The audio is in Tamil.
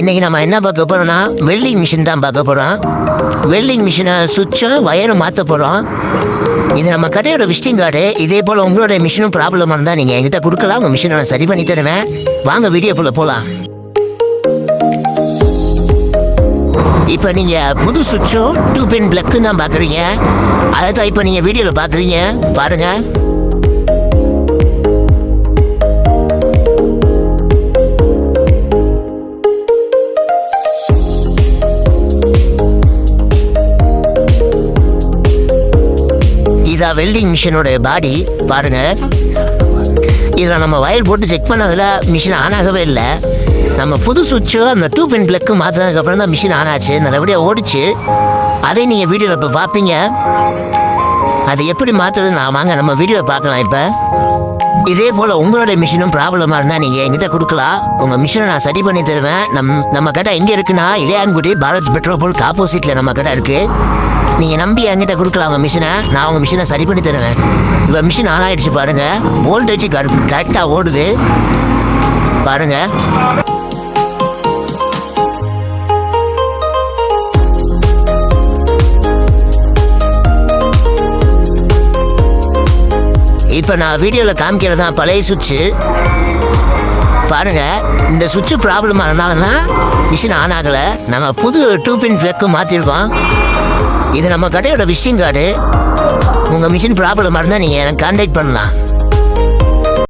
இன்னைக்கு நம்ம என்ன பார்க்க போறோம்னா வெல்டிங் மிஷின் தான் பார்க்க போறோம். வெல்டிங் மிஷினை சுவிட்சை வயரும் மாற்ற போறோம். இது நம்ம கடையோட விசிட்டிங் கார்டு. இதே போல் உங்களோட மிஷினும் ப்ராப்ளமாக இருந்தால் நீங்கள் என்கிட்ட கொடுக்கலாம். உங்கள் மிஷினை நான் சரி பண்ணி தருவேன். வாங்க வீடியோக்குள்ளே போகலாம். இப்போ நீங்கள் புது சுவிட்சும் 2 பின் பிளக்கு தான் பார்க்குறீங்க. அதை தான் இப்போ நீங்கள் வீடியோவில் பார்க்குறீங்க. பாருங்கள். இதான் வெல்டிங் மிஷினோட பாடி. பாருங்க, இதில் நம்ம வயர் போட்டு செக் பண்ணதில் மிஷின் ஆன் ஆகவே இல்லை. நம்ம புது சுவிட்சு அந்த 2 பின் பிளக்கு மாற்றினதுக்கப்புறம் தான் மிஷின் ஆன் ஆச்சு. நல்லபடியாக ஓடிச்சு. அதை நீங்கள் வீடியோவில் இப்போ பார்ப்பீங்க. அது எப்படி மாற்றுறது நான் வாங்க நம்ம வீடியோவை பார்க்கலாம். இப்போ இதே போல் உங்களோட மிஷினும் ப்ராப்ளமாக இருந்தால் நீங்கள் என்கிட்ட கொடுக்கலாம். உங்கள் மிஷினை நான் சரி பண்ணி தருவேன். நம்ம கடை எங்கே இருக்குன்னா இளையான்குடி பாரத் பெட்ரோல் ஆப்போசிட்டில் நம்ம கடை இருக்குது. நீங்கள் நம்பி என்கிட்ட கொடுக்கலாம் உங்கள் மிஷினை. நான் உங்கள் மிஷினை சரி பண்ணி தருவேன். இப்போ மிஷின் ஆன் ஆகிடுச்சு பாருங்கள். வோல்டேஜ் கரெக்டாக ஓடுது பாருங்கள். இப்போ நான் வீடியோவில் காமிக்கிறது தான் பழைய சுவிட்சு. பாருங்கள், இந்த சுவிட்சு ப்ராப்ளம் ஆனதுனால தான் மிஷின் ஆன் ஆகலை. நம்ம புது 2 பின் பிளக்கு மாற்றிருக்கோம். இது நம்ம கடையோட விசிட்டிங் கார்டு. உங்கள் மிஷின் ப்ராப்ளமாக இருந்தால் நீங்கள் எனக்கு கான்டாக்ட் பண்ணலாம்.